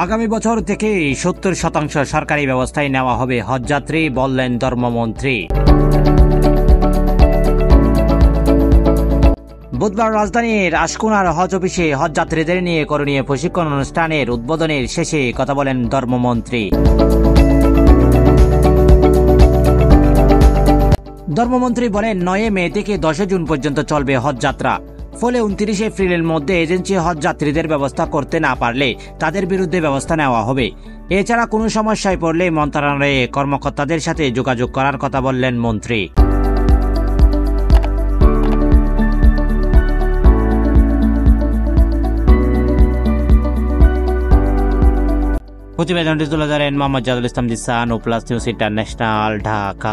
আগামী বছর থেকে 70% সরকারি ব্যবস্থায় নেওয়া হবে হজযাত্রী, বললেন ধর্মমন্ত্রী। বুধবার রাজধানীর আশকুনার হজ অফিসে হজযাত্রীদের নিয়ে করণীয় প্রশিক্ষণ অনুষ্ঠানের উদ্বোধনের শেষে কথা বলেন ধর্মমন্ত্রী। ধর্মমন্ত্রী বলেন, 9 মে থেকে 10 জুন পর্যন্ত চলবে হজযাত্রা। ফলে 29 এপ্রিলের মধ্যে এজেন্সি হজযাত্রীদের ব্যবস্থা করতে না পারলে তাদের বিরুদ্ধে ব্যবস্থা নেওয়া হবে। এছাড়া কোনো সমস্যায় পড়লে মন্ত্রণালয়ে কর্মকর্তাদের সাথে যোগাযোগ করার কথা বললেন মন্ত্রী। প্রতিবেদনটি তুলে ধরেন মোহাম্মদ জাদুল ইসলাম জিসান ও প্লাস নিউজ ইন্টারন্যাশনাল, ঢাকা।